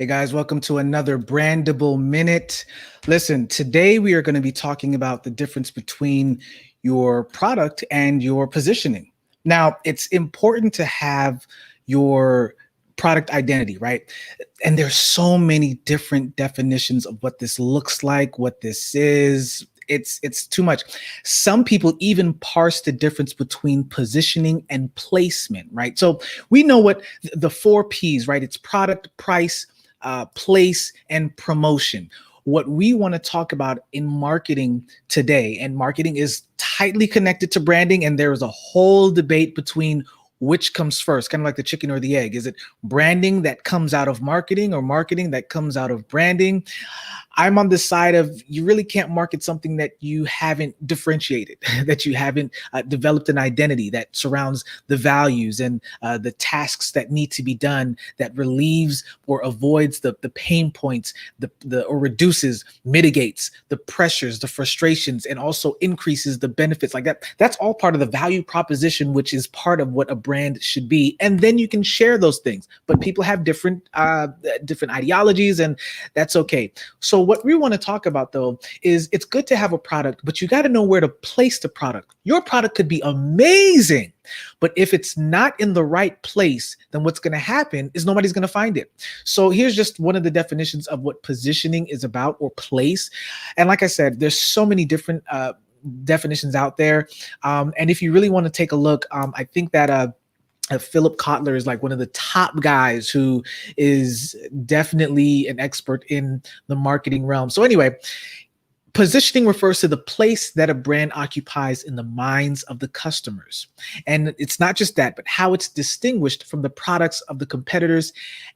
Hey guys, welcome to another Brandable Minute. Listen, today we are going to be talking about the difference between your product and your positioning. Now, it's important to have your product identity, right? And there's so many different definitions of what this looks like, what this is. It's too much. Some people even parse the difference between positioning and placement, right? So we know what the four P's, right? It's product, price, place, and promotion. What we want to talk about in marketing today, and marketing is tightly connected to branding, and there is a whole debate between which comes first, kind of like the chicken or the egg. Is it branding that comes out of marketing or marketing that comes out of branding? I'm on the side of you really can't market something that you haven't differentiated, that you haven't developed an identity that surrounds the values and the tasks that need to be done, that relieves or avoids the pain points, or reduces, mitigates the pressures, the frustrations, and also increases the benefits like that. That's all part of the value proposition, which is part of what a brand should be. And then you can share those things. But people have different ideologies, and that's okay. So what we want to talk about, though, is it's good to have a product, but you got to know where to place the product. Your product could be amazing, but if it's not in the right place, then what's going to happen is nobody's going to find it. So here's just one of the definitions of what positioning is about, or place. And like I said, there's so many different definitions out there. And if you really want to take a look, I think that Philip Kotler is like one of the top guys who is definitely an expert in the marketing realm. So anyway, positioning refers to the place that a brand occupies in the minds of the customers. And it's not just that, but how it's distinguished from the products of the competitors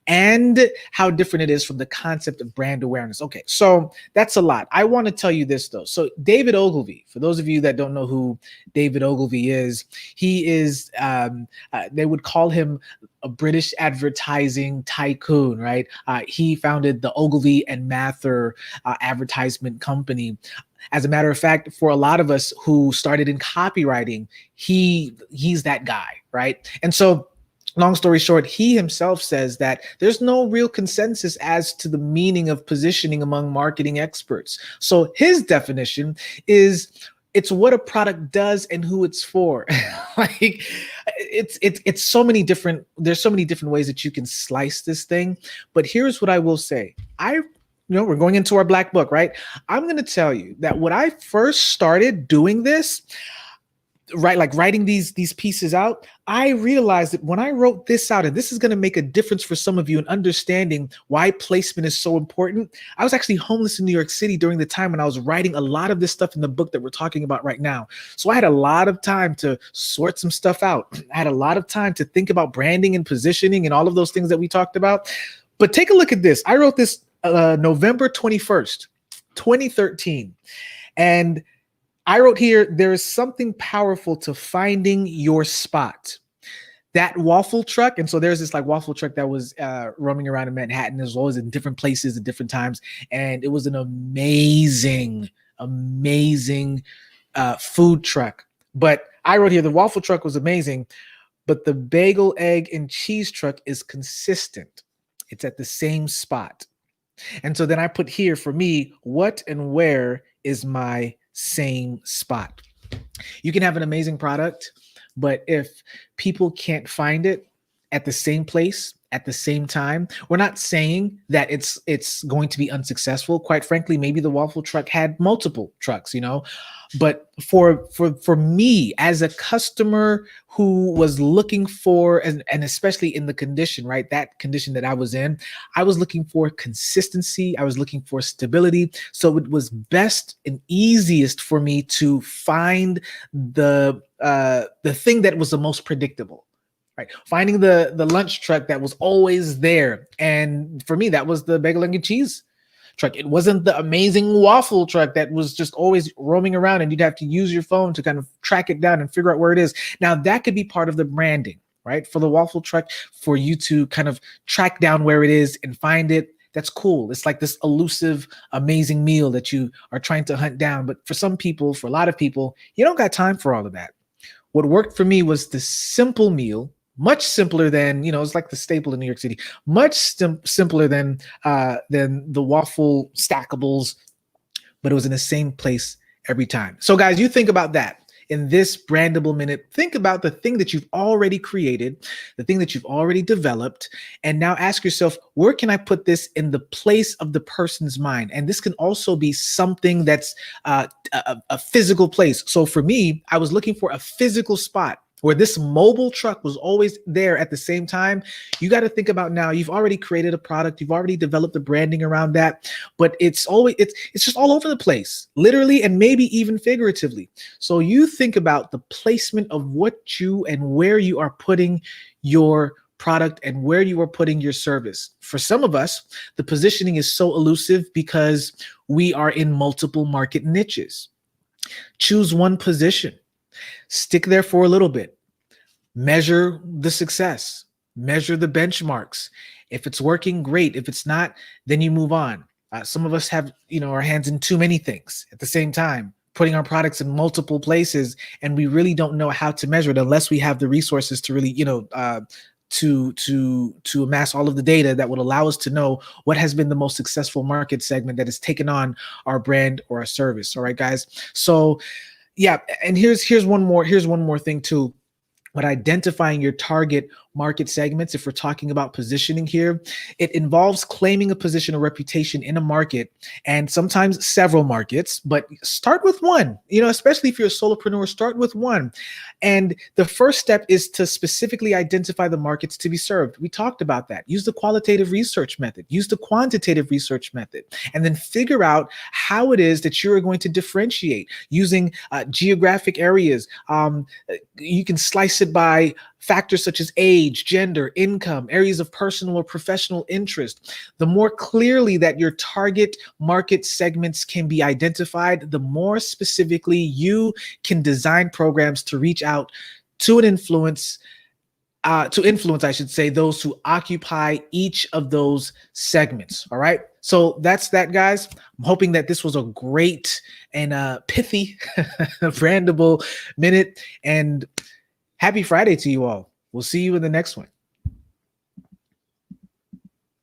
and how different it is from the concept of brand awareness. Okay, so that's a lot. I want to tell you this, though. So David Ogilvy, for those of you that don't know who David Ogilvy is, he is, they would call him a British advertising tycoon, right? He founded the Ogilvy and Mather advertisement company. As a matter of fact, for a lot of us who started in copywriting, he's that guy, right? And so long story short, he himself says that there's no real consensus as to the meaning of positioning among marketing experts. So his definition is it's what a product does and who it's for. Like it's so many different, there's so many different ways that you can slice this thing. But here's what I will say. We're going into our black book, right? I'm going to tell you that when I first started doing this, right, like writing these pieces out, I realized that when I wrote this out, and this is going to make a difference for some of you in understanding why placement is so important. I was actually homeless in New York City during the time when I was writing a lot of this stuff in the book that we're talking about right now. So I had a lot of time to sort some stuff out. I had a lot of time to think about branding and positioning and all of those things that we talked about. But take a look at this. I wrote this November 21st, 2013. And I wrote here, there is something powerful to finding your spot. That waffle truck, and so there's this like waffle truck that was roaming around in Manhattan, as well as in different places at different times. And it was an amazing food truck. But I wrote here, the waffle truck was amazing, but the bagel, egg, and cheese truck is consistent. It's at the same spot. And so then I put here, for me, what and where is my same spot? You can have an amazing product, but if people can't find it at the same place at the same time, we're not saying that it's going to be unsuccessful. Quite frankly, maybe the waffle truck had multiple trucks, but for me as a customer who was looking for, and especially in the condition, right, that condition that I was in, I was looking for consistency. I was looking for stability. So it was best and easiest for me to find the thing that was the most predictable. Right, finding the lunch truck that was always there. And for me, that was the bagel and cheese truck. It wasn't the amazing waffle truck that was just always roaming around and you'd have to use your phone to kind of track it down and figure out where it is. Now that could be part of the branding, right? For the waffle truck, for you to kind of track down where it is and find it. That's cool. It's like this elusive, amazing meal that you are trying to hunt down. But for some people, for a lot of people, you don't got time for all of that. What worked for me was the simple meal Much simpler than, it's like the staple in New York City. Much simpler than the waffle stackables, but it was in the same place every time. So guys, you think about that. In this brandable minute, think about the thing that you've already created, the thing that you've already developed, and now ask yourself, where can I put this in the place of the person's mind? And this can also be something that's a physical place. So for me, I was looking for a physical spot where this mobile truck was always there at the same time. You got to think about, now you've already created a product, you've already developed the branding around that, but it's just all over the place, literally and maybe even figuratively. So you think about the placement of what you and where you are putting your product and where you are putting your service. For some of us, the positioning is so elusive because we are in multiple market niches. Choose one position, stick there for a little bit, measure the success, measure the benchmarks. If it's working, great. If it's not, then you move on. Some of us have, our hands in too many things at the same time, putting our products in multiple places, and we really don't know how to measure it unless we have the resources to really, to amass all of the data that would allow us to know what has been the most successful market segment that has taken on our brand or our service. All right, guys. So yeah, and here's one more thing too. When identifying your target market segments, if we're talking about positioning here, it involves claiming a position or reputation in a market, and sometimes several markets, but start with one, especially if you're a solopreneur, start with one. And the first step is to specifically identify the markets to be served. We talked about that. Use the qualitative research method, use the quantitative research method, and then figure out how it is that you're going to differentiate using geographic areas. You can slice it by factors such as age, gender, income, areas of personal or professional interest. The more clearly that your target market segments can be identified, the more specifically you can design programs to reach out to influence, I should say, those who occupy each of those segments. All right. So that's that, guys. I'm hoping that this was a great and pithy brandable minute, and happy Friday to you all. We'll see you in the next one.